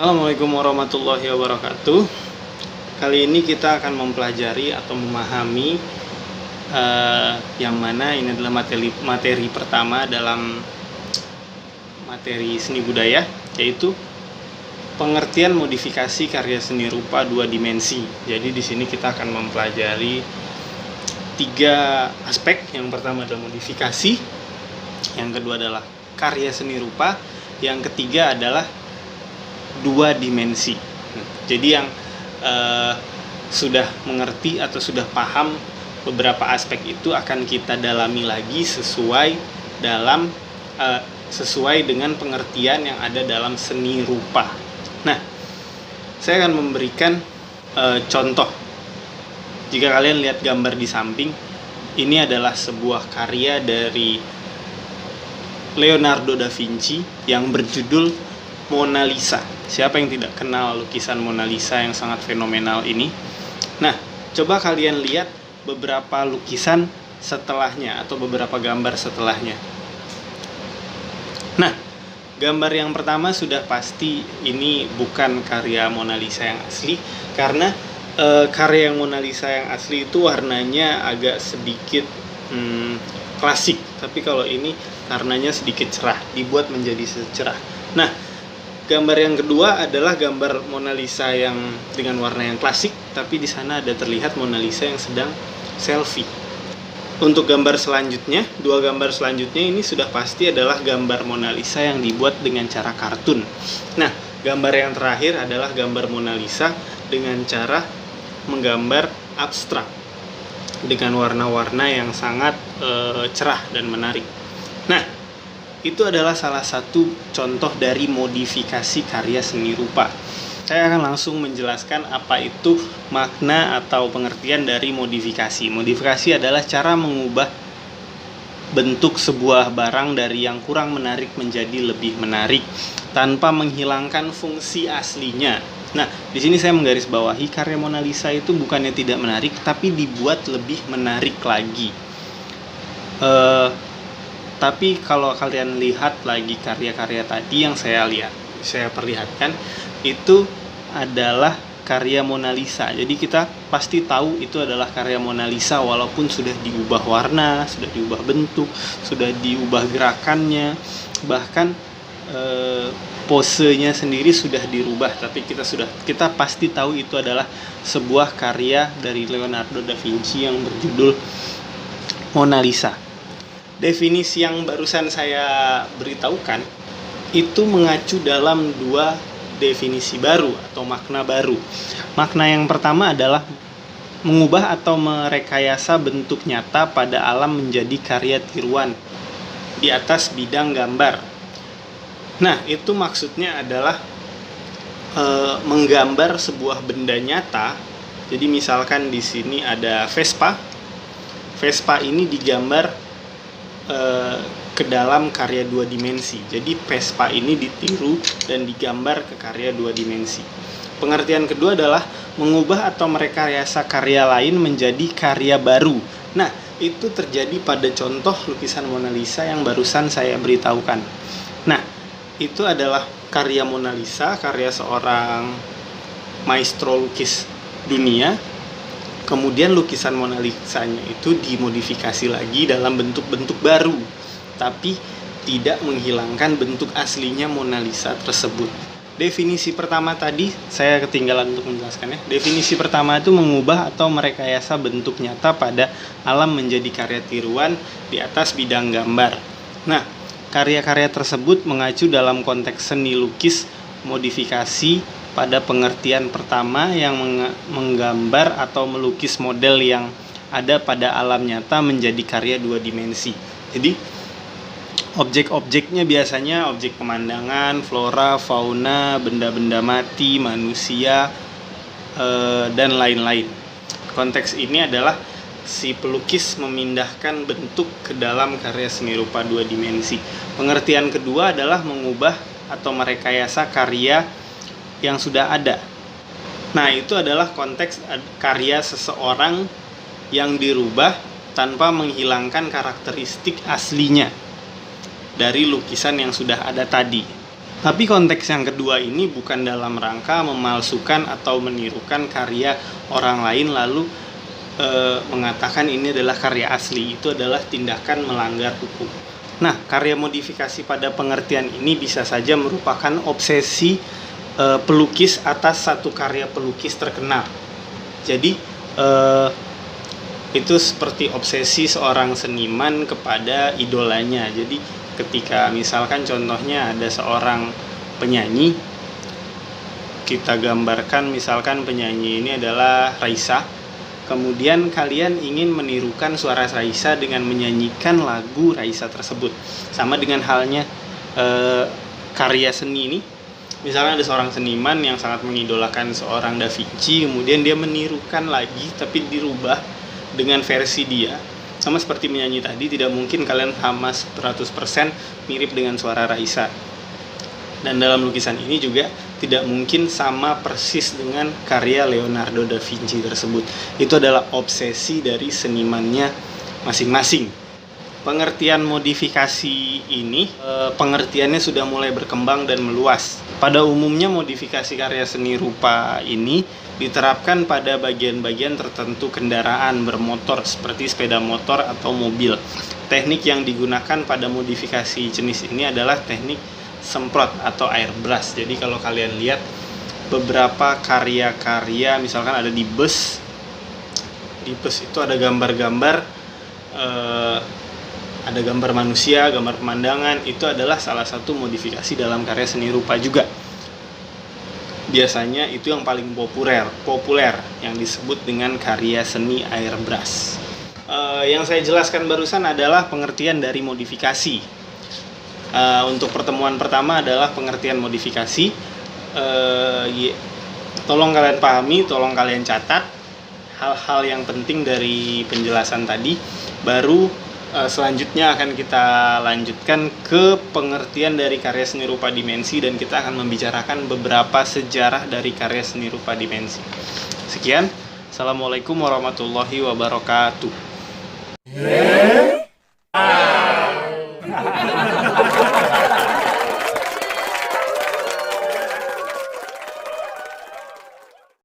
Assalamualaikum warahmatullahi wabarakatuh. Kali ini kita akan mempelajari atau memahami yang mana ini adalah materi pertama dalam materi seni budaya, yaitu pengertian modifikasi karya seni rupa dua dimensi. Jadi di sini kita akan mempelajari tiga aspek. Yang pertama adalah modifikasi, yang kedua adalah karya seni rupa, yang ketiga adalah dua dimensi. Jadi yang sudah mengerti atau sudah paham beberapa aspek itu akan kita dalami lagi sesuai dengan pengertian yang ada dalam seni rupa. Nah, saya akan memberikan contoh. Jika kalian lihat gambar di samping, ini adalah sebuah karya dari Leonardo da Vinci yang berjudul Mona Lisa. Siapa yang tidak kenal lukisan Mona Lisa yang sangat fenomenal ini? Nah, coba kalian lihat beberapa lukisan setelahnya atau beberapa gambar setelahnya. Nah, gambar yang pertama sudah pasti ini bukan karya Mona Lisa yang asli, karena karya yang Mona Lisa yang asli itu warnanya agak sedikit klasik, tapi kalau ini warnanya sedikit cerah, dibuat menjadi cerah. Nah, gambar yang kedua adalah gambar Mona Lisa yang dengan warna yang klasik, tapi di sana ada terlihat Mona Lisa yang sedang selfie. Untuk gambar selanjutnya, dua gambar selanjutnya ini sudah pasti adalah gambar Mona Lisa yang dibuat dengan cara kartun. Nah, gambar yang terakhir adalah gambar Mona Lisa dengan cara menggambar abstrak dengan warna-warna yang sangat cerah dan menarik. Nah, itu adalah salah satu contoh dari modifikasi karya seni rupa. Saya akan langsung menjelaskan apa itu makna atau pengertian dari modifikasi. Modifikasi adalah cara mengubah bentuk sebuah barang dari yang kurang menarik menjadi lebih menarik tanpa menghilangkan fungsi aslinya. Nah, di sini saya menggarisbawahi karya Mona Lisa itu bukannya tidak menarik, tapi dibuat lebih menarik lagi. Tapi kalau kalian lihat lagi karya-karya tadi yang saya perlihatkan, itu adalah karya Mona Lisa. Jadi kita pasti tahu itu adalah karya Mona Lisa walaupun sudah diubah warna, sudah diubah bentuk, sudah diubah gerakannya, bahkan posenya sendiri sudah dirubah, tapi kita pasti tahu itu adalah sebuah karya dari Leonardo da Vinci yang berjudul Mona Lisa. Definisi yang barusan saya beritahukan itu mengacu dalam dua definisi baru atau makna baru. Makna yang pertama adalah mengubah atau merekayasa bentuk nyata pada alam menjadi karya tiruan di atas bidang gambar. Nah, itu maksudnya adalah menggambar sebuah benda nyata. Jadi misalkan di sini ada Vespa. Vespa ini digambar ke dalam karya dua dimensi. Jadi Vespa ini ditiru dan digambar ke karya dua dimensi. Pengertian kedua adalah mengubah atau merekayasa karya lain menjadi karya baru. Nah, itu terjadi pada contoh lukisan Mona Lisa yang barusan saya beritahukan. Nah, itu adalah karya Mona Lisa, karya seorang maestro lukis dunia. Kemudian lukisan Mona Lisa-nya itu dimodifikasi lagi dalam bentuk-bentuk baru, tapi tidak menghilangkan bentuk aslinya Mona Lisa tersebut. Definisi pertama tadi, saya ketinggalan untuk menjelaskannya. Definisi pertama itu mengubah atau merekayasa bentuk nyata pada alam menjadi karya tiruan di atas bidang gambar. Nah, karya-karya tersebut mengacu dalam konteks seni lukis modifikasi pada pengertian pertama yang menggambar atau melukis model yang ada pada alam nyata menjadi karya dua dimensi. Jadi objek-objeknya biasanya objek pemandangan, flora, fauna, benda-benda mati, manusia, dan lain-lain. Konteks ini adalah si pelukis memindahkan bentuk ke dalam karya seni rupa dua dimensi. Pengertian kedua adalah mengubah atau merekayasa karya yang sudah ada. Nah, itu adalah konteks karya seseorang yang dirubah tanpa menghilangkan karakteristik aslinya dari lukisan yang sudah ada tadi. Tapi konteks yang kedua ini bukan dalam rangka memalsukan atau menirukan karya orang lain lalu mengatakan ini adalah karya asli. Itu adalah tindakan melanggar hukum. Nah, karya modifikasi pada pengertian ini bisa saja merupakan obsesi pelukis atas satu karya pelukis terkenal. Jadi itu seperti obsesi seorang seniman kepada idolanya. Jadi ketika misalkan contohnya ada seorang penyanyi, kita gambarkan misalkan penyanyi ini adalah Raisa, kemudian kalian ingin menirukan suara Raisa dengan menyanyikan lagu Raisa tersebut. Sama dengan halnya karya seni ini, misalnya ada seorang seniman yang sangat mengidolakan seorang Da Vinci, kemudian dia menirukan lagi tapi dirubah dengan versi dia. Sama seperti menyanyi tadi, tidak mungkin kalian sama 100% mirip dengan suara Raisa. Dan dalam lukisan ini juga tidak mungkin sama persis dengan karya Leonardo da Vinci tersebut. Itu adalah obsesi dari senimannya masing-masing. Pengertian modifikasi ini, pengertiannya sudah mulai berkembang dan meluas. Pada umumnya modifikasi karya seni rupa ini diterapkan pada bagian-bagian tertentu kendaraan bermotor seperti sepeda motor atau mobil. Teknik yang digunakan pada modifikasi jenis ini adalah teknik semprot atau airbrush. Jadi kalau kalian lihat beberapa karya-karya, misalkan ada di bus itu ada gambar-gambar, ada gambar manusia, gambar pemandangan, itu adalah salah satu modifikasi dalam karya seni rupa juga. Biasanya itu yang paling populer yang disebut dengan karya seni airbrush. Yang saya jelaskan barusan adalah pengertian dari modifikasi. Untuk pertemuan pertama adalah pengertian modifikasi. Tolong kalian pahami, tolong kalian catat hal-hal yang penting dari penjelasan tadi. Baru selanjutnya akan kita lanjutkan ke pengertian dari karya seni rupa dimensi, dan kita akan membicarakan beberapa sejarah dari karya seni rupa dimensi. Sekian, Assalamualaikum warahmatullahi wabarakatuh.